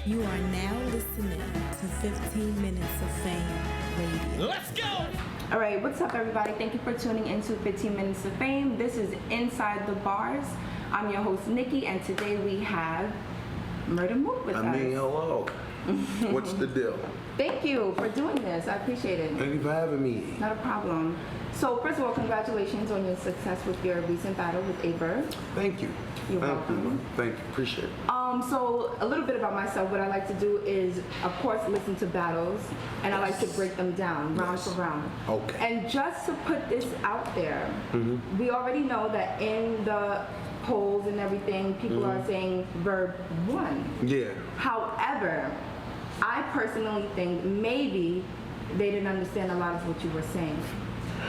You are now listening to 15 Minutes of Fame Radio. Let's go! All right, what's up, everybody? Thank you for tuning into 15 Minutes of Fame. This is Inside the Bars. I'm your host, Nikki, and today we have Murda Mook with us. Hello. What's the deal? Thank you for doing this. I appreciate it. Thank you for having me. Not a problem. So, first of all, congratulations on your success with your recent battle with Ayeverb. Thank you. You're welcome. Thank you. Appreciate it. So a little bit about myself. What I like to do is, of course, listen to battles, and I like to break them down round for round. Okay. And just to put this out there, we already know that in the polls and everything, people are saying Verb won. Yeah. However, I personally think maybe they didn't understand a lot of what you were saying.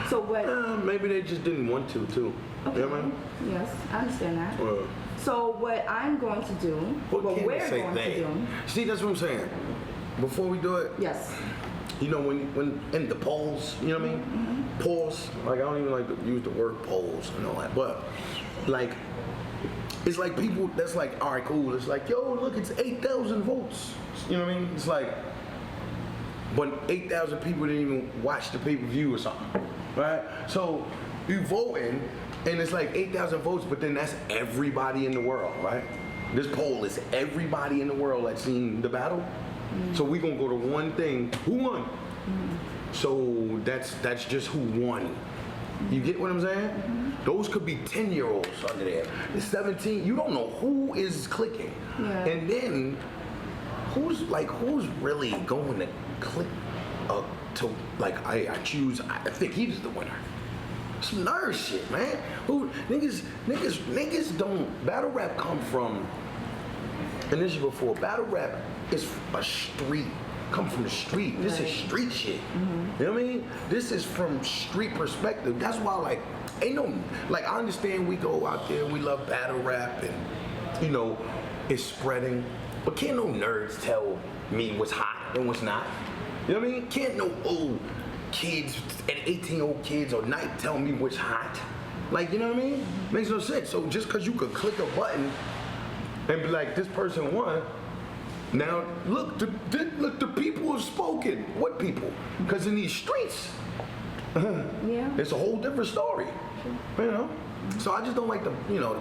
So what? Maybe they just didn't want to, too. Okay. You know what I mean? Yes, I understand that. Well, So what I'm going to do, what we're going to do. See, that's what I'm saying. Before we do it, Yes. you know, when in the polls, you know what I mean? Polls, like I don't even like to use the word polls and all that, but like, it's like people that's like, all right, cool. It's like, yo, look, it's 8,000 votes. You know what I mean? It's like, but 8,000 people didn't even watch the pay-per-view or something, right? So you voting, and it's like 8,000 votes, but then that's everybody in the world, right? This poll is everybody in the world that's seen the battle. So we gonna go to one thing, who won? So that's just who won. You get what I'm saying? Those could be 10-year-olds under there. The 17, you don't know who is clicking. Yeah. And then who's really going to click to like I think he's the winner. Some nerd shit, man. Who niggas don't battle rap come from, and this is before battle rap is a street. Come from the street. This is street shit. You know what I mean? This is from street perspective. That's why like ain't no like I understand we go out there, we love battle rap and you know, it's spreading. But can't no nerds tell me what's hot and what's not. You know what I mean? Can't no old kids and 18-year-old kids or night tell me what's hot. Like, you know what I mean? Makes no sense. So just because you could click a button and be like, this person won, now look, the people have spoken. What people? Because in these streets, it's a whole different story. You know? So I just don't like the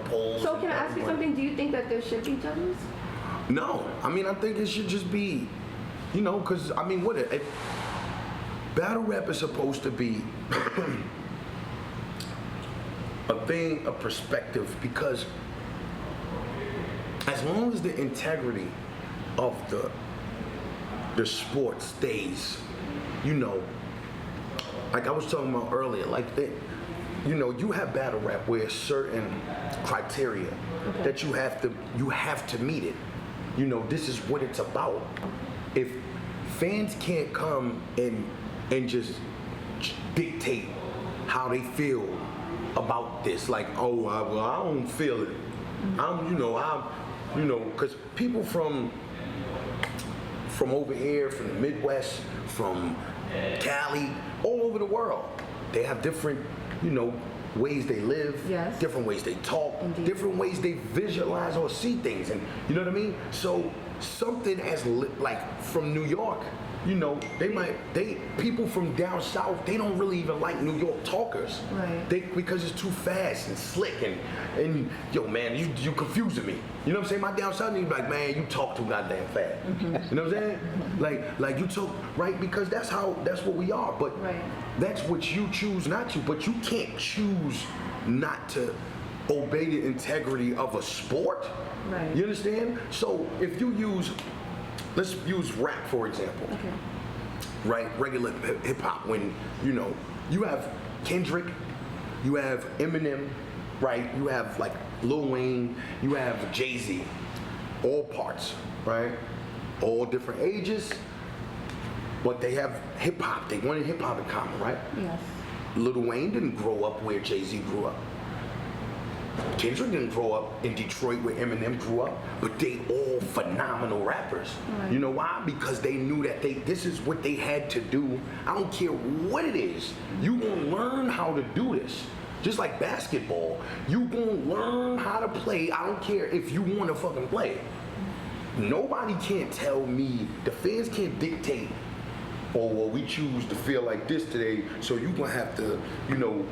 polls. So can I ask you something? Do you think that there should be judges? No. I mean, I think it should just be, because, I mean, battle rap is supposed to be a thing of perspective because as long as the integrity of the sport stays, like I was talking about earlier, like you have battle rap where certain criteria that you have to meet it. This is what it's about. If fans can't come and just dictate how they feel about this, like, oh, well, I don't feel it. Because people from over here, from the Midwest, from Cali, all over the world, they have different, ways they live, different ways they talk, different ways they visualize or see things, and you know what I mean? So something as like from New York, people from down south, they don't really even like New York talkers. Right. Because it's too fast and slick and yo man, you confusing me. You know what I'm saying? My down south nigga be like, man, you talk too goddamn fast. You know what I'm saying? Like you talk right because that's what we are. But that's what you choose not to. But you can't choose not to obey the integrity of a sport. Right. You understand? So if you let's use rap for example. Okay. Right, regular hip hop. When you have Kendrick, you have Eminem, right? You have like Lil Wayne, you have Jay-Z, all parts, right? All different ages, but they have hip hop. They wanted hip hop in common, right? Yes. Lil Wayne didn't grow up where Jay-Z grew up. Kendrick didn't grow up in Detroit where Eminem grew up, but they all phenomenal rappers. Right. You know why? Because they knew that this is what they had to do. I don't care what it is. You gonna learn how to do this. Just like basketball, you gonna learn how to play. I don't care if you wanna fucking play. nobody can't tell me, the fans can't dictate, oh, well, we choose to feel like this today, so you're gonna have to, you know,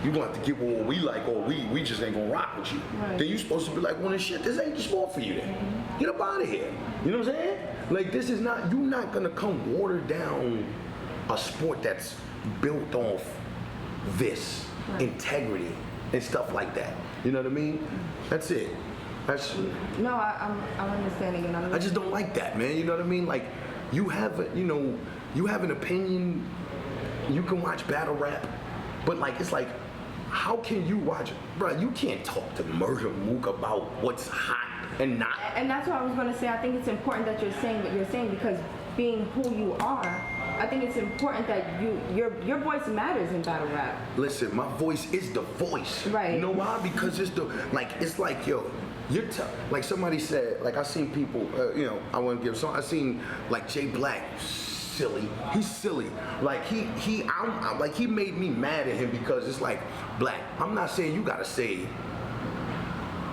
you're gonna have to get what we like, or we just ain't gonna rock with you. Right. Then you supposed to be like, well, then shit, this ain't the sport for you then. Get up out of here. You know what I'm saying? Like, this is not, you're not gonna come water down a sport that's built off this integrity and stuff like that. You know what I mean? That's it. That's. No, I'm understanding it. I just don't like that, man. You know what I mean? Like, you have an opinion. You can watch battle rap, but like, it's like, how can you watch, bro? You can't talk to Murda Mook about what's hot and not. And that's what I was gonna say. I think it's important that you're saying what you're saying, because being who you are, I think it's important that your voice matters in battle rap. Listen, my voice is the voice. Right. You know why? Because it's like, yo, like somebody said, like I seen people, you know, I want to give some. I seen like Jayblac, silly. He's silly. Like he made me mad at him because it's like, Black. I'm not saying you gotta say,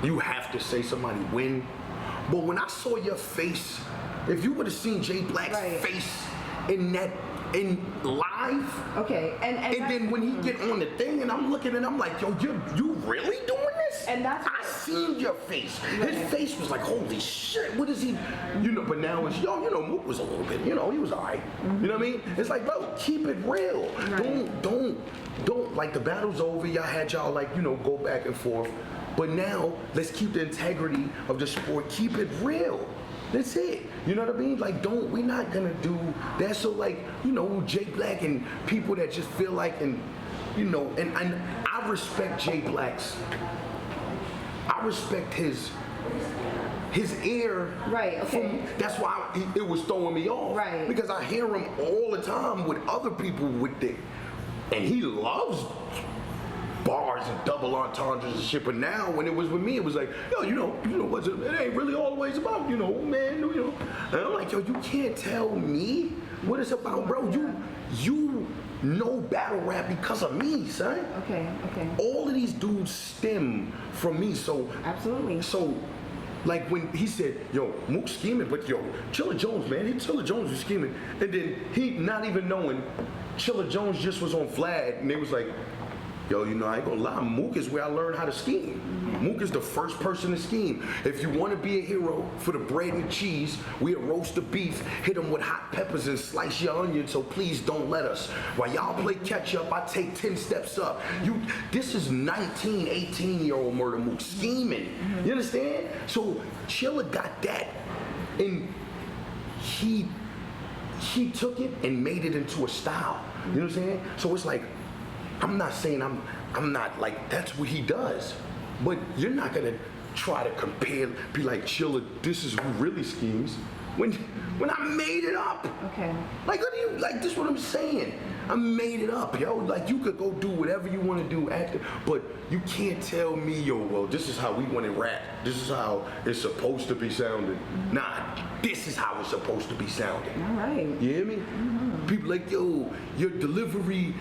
you have to say somebody win, but when I saw your face, if you would have seen Jayblack's face in live, okay, and then when he get on the thing and I'm looking and I'm like, yo, you really doing this? And that's I seen your face. His face was like, holy shit, what is he? You know, but now it's, yo, you know, Mook was a little bit, you know, he was alright. You know what I mean? It's like, bro, keep it real. Right. Don't like, the battle's over. Y'all had y'all like, you know, go back and forth. But now let's keep the integrity of the sport. Keep it real. That's it. You know what I mean? Like, we're not gonna do that. So like, you know, Jayblac and people that just feel like, and you know, and I respect Jayblac. I respect his ear. Right, okay. That's why it was throwing me off. Right. Because I hear him all the time with other people with it. And he loves bars and double entendres and shit, but now when it was with me, it was like, yo, you know what's it ain't really always about, you know, man, you know. And I'm like, yo, you can't tell me what it's about, bro. You know battle rap because of me, son. Okay. All of these dudes stem from me, so Absolutely. So like when he said, yo, Mook scheming, but yo, Chilla Jones, man, Chilla Jones was scheming, and then he not even knowing Chilla Jones just was on Vlad, and they was like, yo, you know, I ain't gonna lie, Mook is where I learned how to scheme. Mook is the first person to scheme. If you want to be a hero for the bread and cheese, we'll roast the beef, hit them with hot peppers and slice your onion, so please don't let us. While y'all play catch up, I take 10 steps up. This is 19, 18-year-old Murda Mook scheming. You understand? So Chilla got that, and he took it and made it into a style. You know what I'm saying? So it's like, I'm not saying I'm not like, that's what he does, but you're not gonna try to compare, be like, Chilla, this is who really schemes, when I made it up. Okay. Like, what do you, like, this is what I'm saying. I made it up, yo. Like, you could go do whatever you want to do after, but you can't tell me, yo, well, this is how we want to rap. This is how it's supposed to be sounding. Nah, this is how it's supposed to be sounding. All right. You hear me? People like, yo, your delivery,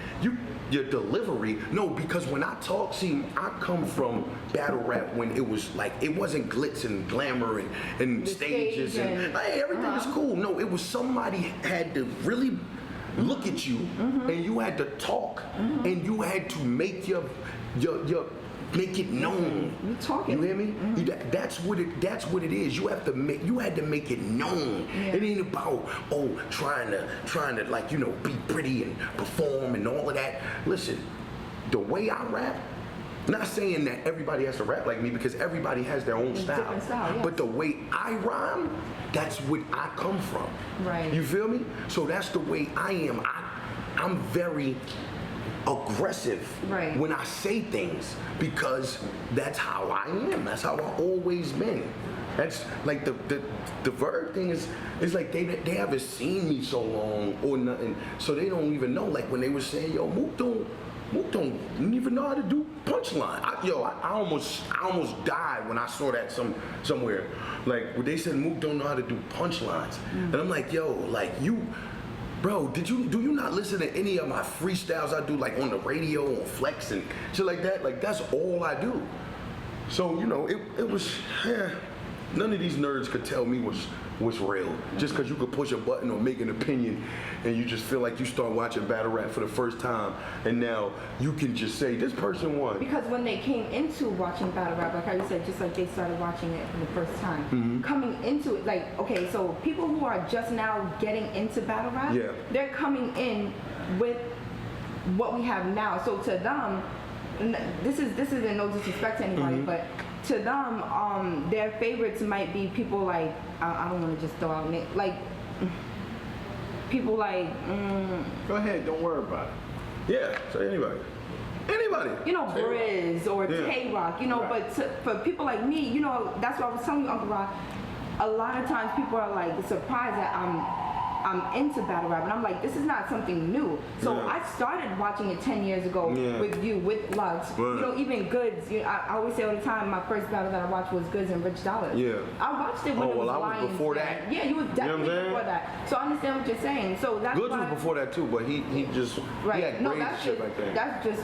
no, because when I talk, see, I come from battle rap when it was like, it wasn't glitz and glamour and stages and hey, everything was cool. No, it was somebody had to really look at you and you had to talk and you had to make make it known. You talking? You hear me? That's what it is. You had to make it known. Yeah. It ain't about trying to like, you know, be pretty and perform and all of that. Listen, the way I rap, not saying that everybody has to rap like me, because everybody has their own style. Different style, yes. But the way I rhyme, that's what I come from. Right. You feel me? So that's the way I am. I'm very aggressive when I say things, because that's how I am. That's how I always been. That's like the Verb thing is like they haven't seen me so long or nothing, so they don't even know. Like when they were saying, yo, Mook don't even know how to do punchline. I almost died when I saw that somewhere. Like when they said Mook don't know how to do punchlines, and I'm like, yo, like you. Bro, do you not listen to any of my freestyles I do, like on the radio, on Flex and shit like that? Like that's all I do. So, you know, it was, none of these nerds could tell me what's real. Just because you could push a button or make an opinion, and you just feel like you start watching battle rap for the first time, and now you can just say this person won. Because when they came into watching battle rap, like how you said, just like they started watching it for the first time, coming into it, like, okay, so people who are just now getting into battle rap, they're coming in with what we have now. So to them, this isn't no disrespect to anybody, but to them, their favorites might be people like, I don't want to just throw out names, like people like go ahead, don't worry about it. Yeah, say anybody. You know, Briz or Tay-Rock, you know, but for people like me, you know, that's what I was telling you, Uncle Rock, a lot of times people are like surprised that I'm into battle rap, and I'm like, this is not something new. So I started watching it 10 years ago with you, with Lux. You know, even Goods. You know, I always say all the time, my first battle that I watched was Goods and Rich Dollars. I watched it when it was I Lions. was before that. Yeah, you was definitely before that. So I understand what you're saying. So that's Goods why was before that too, but he just he had braids shit like that. That's just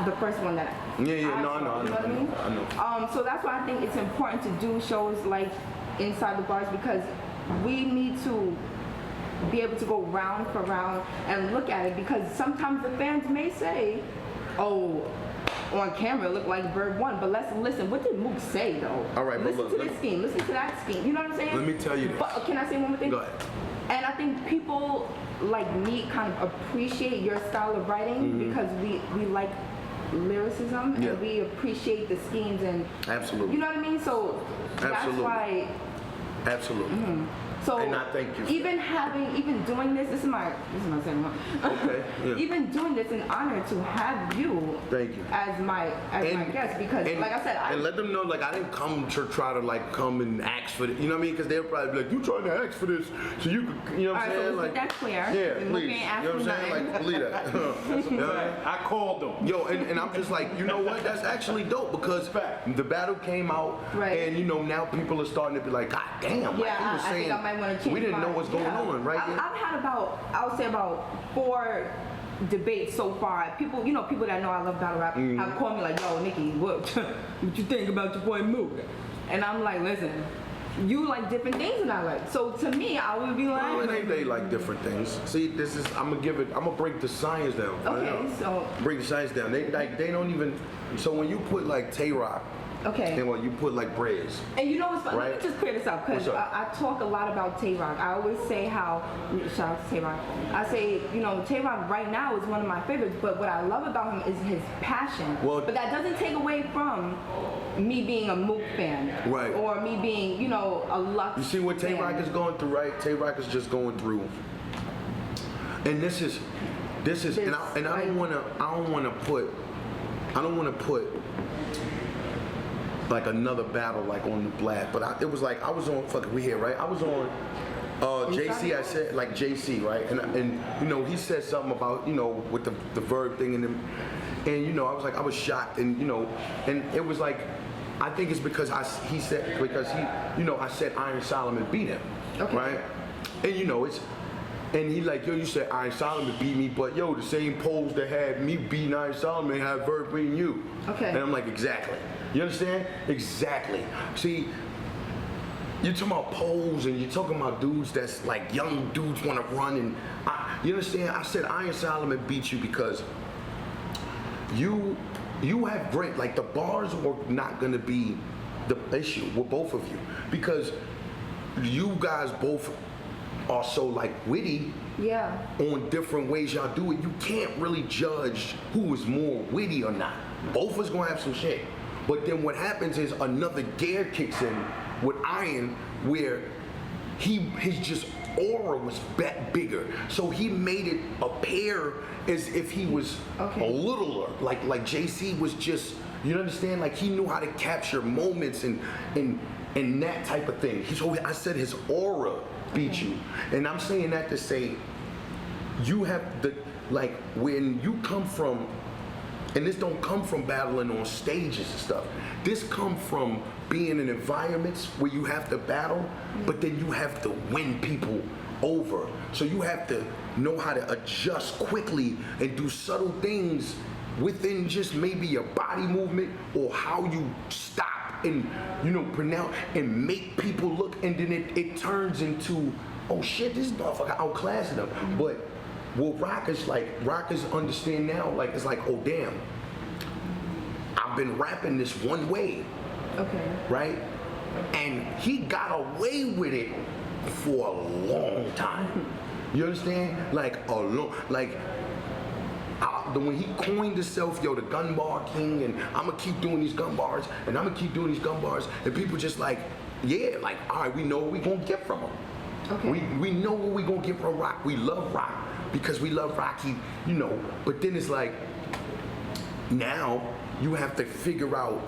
the first one that I I know. you know what I mean? I know. So that's why I think it's important to do shows like Inside the Bars, because we need to be able to go round for round and look at it, because sometimes the fans may say, oh, on camera it looked like Verb won, but let's listen. What did Mook say though? All right, but listen to this scheme, listen to that scheme. You know what I'm saying? Let me tell you this. But can I say one more thing? Go ahead. And I think people like me kind of appreciate your style of writing because we like lyricism and we appreciate the schemes and absolutely. You know what I mean? So that's why. Absolutely. So and I thank you. Even doing this is my second one. Okay. Yeah. Even doing this, an honor to have you. Thank you. As my guest, because like I said, and let them know, like, I didn't come to try to like come and ask for it. You know what I mean? Because they'll probably be like, you trying to ask for this, so you could, you know what I'm saying? So like that's clear. Yeah, and please. You know what I'm saying? Like, believe that. I called them. Yo, and I'm just like, you know what? That's actually dope, because the battle came out, and you know now people are starting to be like, God damn, like he was saying, think I might want to change we didn't know what's going on, right? I've had I would say about 4 debates so far. People, you know, people that know I love battle rap have called me like, yo, Nikki, what you think about your boy Mook? And I'm like, listen, you like different things than I like. So to me, I would be like, well, it ain't they like different things. See, this is, I'm gonna break the science down. Okay, so break the science down. They don't even. So when you put like Tay-Rock, and when you put like Briz, and you know what's funny? Right? Let me just clear this up, because I talk a lot about Tay-Rock. I always say how, shout out to Tay-Rock, I say, you know, Tay-Rock right now is one of my favorites, but what I love about him is his passion. Well, but that doesn't take away from me being a Mook fan, right? Or me being, you know, a Lux. You see what Tay-Rock fan. is going through, right? Tay-Rock is just going through, and this is, and I don't want to put like another battle like on the blast, but it was like I was on we here, right? I was on JC. I said like JC, right? And you know he said something about, you know, with the Verb thing, and you know I was shocked, and you know, and it was like, I think it's because I said Iron Solomon beat him, right? And you know it's. And he like, yo, you said Iron Solomon beat me, but yo, the same polls that had me beating Iron Solomon had Verb beating you. Okay. And I'm like, exactly. You understand? Exactly. See, you're talking about polls, and you're talking about dudes that's like young dudes want to run, and you understand? I said Iron Solomon beat you because you have great, like the bars were not gonna be the issue with both of you, because you guys both are so like witty on different ways y'all do it. You can't really judge who is more witty or not. Both of us gonna have some shit. But then what happens is another gear kicks in with Iron, where his just aura was bigger. So he made it appear as if he was a littler. Like JC was just, you understand? Like he knew how to capture moments and that type of thing. So I said his aura beat you. And I'm saying that to say, you have like when you come from, and this don't come from battling on stages and stuff. This come from being in environments where you have to battle, but then you have to win people over. So you have to know how to adjust quickly and do subtle things within just maybe your body movement or how you stop Rock and, you know, pronounce and make people look, and then it turns into, oh shit, this motherfucker outclassing them. But what Rock is understand now, like, it's like, oh damn, I've been rapping this one way. Okay. Right? And he got away with it for a long time. You understand? Like a long, like when he coined himself, yo, the gun bar king, and I'm gonna keep doing these gun bars, and I'm gonna keep doing these gun bars, and people just like, yeah, like, all right, we know what we gonna get from him. Okay. We know what we gonna get from Rock. We love Rock because we love Rock. He, you know, but then it's like, now you have to figure out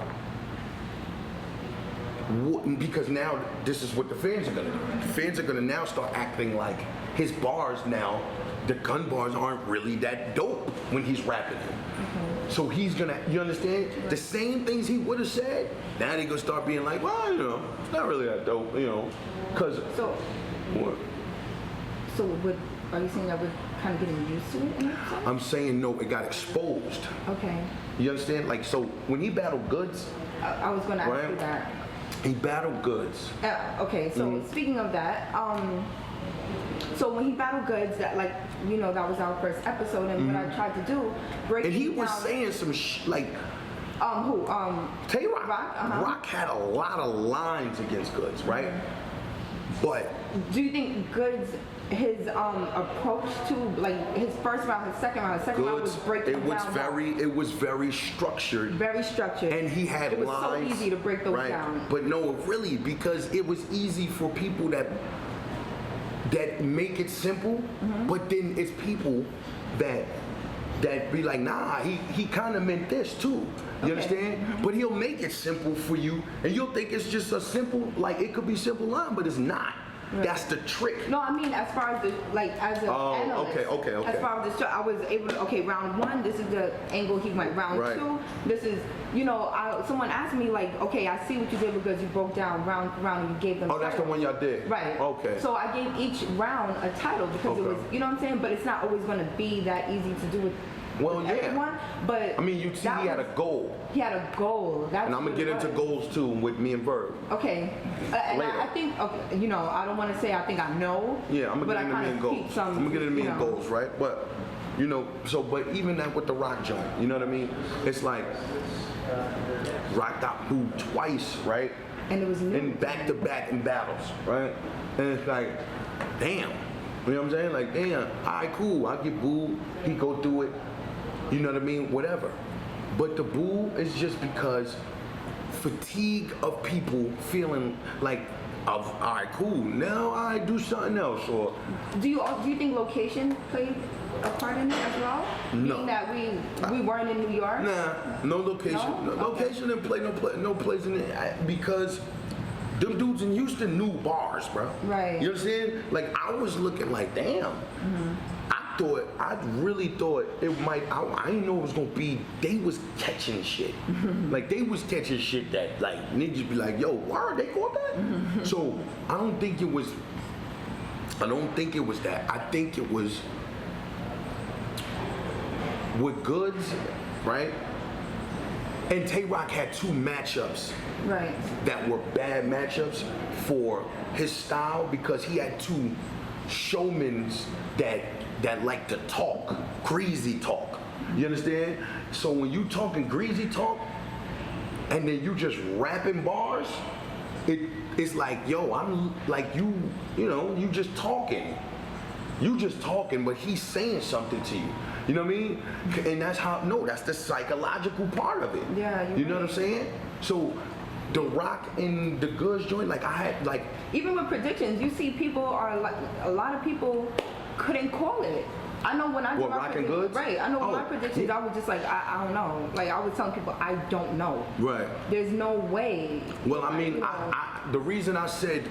what, because now this is what the fans are gonna do. The fans are gonna now start acting like his bars now, the gun bars aren't really that dope when he's rapping them. Mm-hmm. So he's gonna, you understand? The same things he would have said, now they're gonna start being like, well, you know, it's not really that dope, you know, because. So, what? So are you saying that we're kind of getting used to it in that sense? I'm saying no, it got exposed. Okay. You understand? Like, so when he battled Goods. I was gonna ask you that. He battled Goods. Okay, so speaking of that, so when he battled Goods, that, like, you know, that was our first episode, and what I tried to do, and he was saying some like. Who? Tay-Rock. Rock had a lot of lines against Goods, right? But do you think Goods, his approach to, like, his first round, his second round was breaking down? It was very structured. Very structured. And he had lines. It was so easy to break those down. But no, really, because it was easy for people that make it simple, but then it's people that be like, nah, he kind of meant this too. You understand? But he'll make it simple for you, and you'll think it's just a simple, like, it could be simple line, but it's not. Right. That's the trick. No, I mean, as far as the, like, as an analyst. Okay. As far as the show, I was able to, okay, round one, this is the angle he went. Round two, this is, you know, someone asked me, like, okay, I see what you did because you broke down round and you gave them that's the one y'all did? Right. Okay. So I gave each round a title because it was, you know what I'm saying? But it's not always going to be that easy to do with everyone. But I mean, you see, he had a goal. He had a goal. And I'm going to get into goals, too, with me and Verb. Okay. And I think, okay, you know, I don't want to say I think I know. Yeah, I'm going to get into me and goals. I'm going to get into me and goals, right? But, you know, so, but even that with the Rock joint, you know what I mean? It's like, Rock got booed twice, right? And it was new. And back-to-back in battles, right? And it's like, damn. You know what I'm saying? Like, damn, all right, cool. I get booed. He go through it. You know what I mean? Whatever. But the boo is just because fatigue of people feeling like, all right, cool. Now I do something else. Or do you think location played a part in it as well? No. Being that we weren't in New York. Nah, no location. No? Location didn't play no place in it because them dudes in Houston knew bars, bro. Right. You understand? Like, I was looking like, damn. I really thought it might, I didn't know it was gonna be, they was catching shit. Like, they was catching shit that, like, niggas be like, yo, why they caught that? So, I don't think it was that. I think it was with Goods, right? And Tay-Rock had two matchups that were bad matchups for his style because he had two showmans that like to talk, greasy talk. You understand? So when you talking greasy talk and then you just rapping bars, it's like, yo, I'm like, you know, you just talking. You just talking, but he's saying something to you. You know what I mean? And that's that's the psychological part of it. Yeah. You know what I'm saying? So the Rock and the Goods joint, like, I had, like, even with predictions, you see people are like, a lot of people couldn't call it. I know when I did my predictions, right? I know when my predictions, I was just like, I don't know. Like, I was telling people, I don't know. Right. There's no way. Well, I mean, the reason I said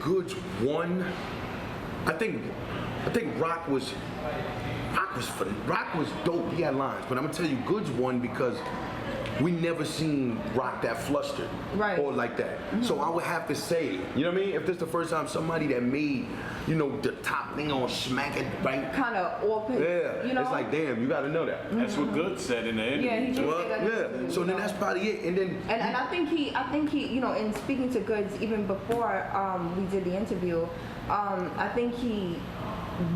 Goods won. I think Rock was dope. He had lines, but I'm gonna tell you, Goods won because we never seen Rock that flustered. Right. Or like that. So I would have to say, you know what I mean? If this the first time somebody that made, you know, the top thing on Smack It, right? Kind of all pitch. Yeah. You know? It's like, damn, you gotta know that. That's what Good said in the interview. Yeah, he did Well, say that. yeah. So then that's probably it. And then And I think he, you know, in speaking to Goods even before we did the interview, I think he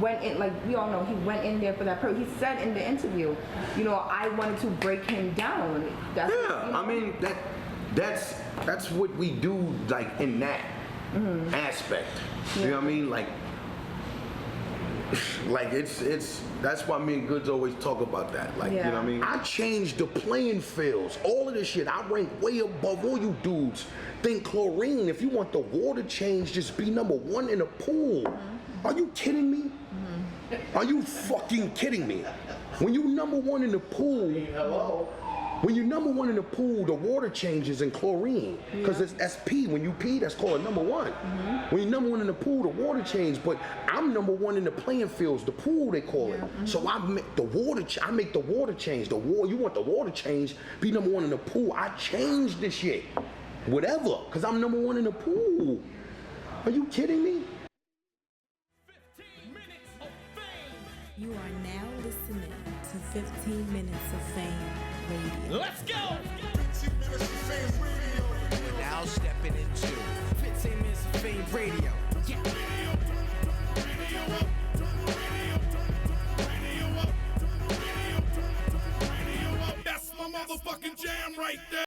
went in, like we all know, he went in there for that purpose. He said in the interview, you know, I wanted to break him down. That's, yeah, you know? I mean that's what we do, like in that aspect. You know what I mean? Like it's that's why me and Goods always talk about that. Like, you know what I mean? I changed the playing fields. All of this shit, I rank way above all you dudes. Think chlorine. If you want the water change, just be #1 in the pool. Are you kidding me? Are you fucking kidding me? When you #1 in the pool, when you're #1 in the pool, the water changes in chlorine. Because it's SP. When you pee, that's called a #1. When you're #1 in the pool, the water changes. But I'm #1 in the playing fields, the pool they call it. So I make the water change. You want the water change, be #1 in the pool. I changed this shit. Whatever. Because I'm #1 in the pool. Are you kidding me? You are now listening to 15 Minutes of Fame Radio. Let's go! 15 minutes of fame radio. We're now stepping into 15 minutes of fame radio. Yeah. That's my motherfucking jam right there.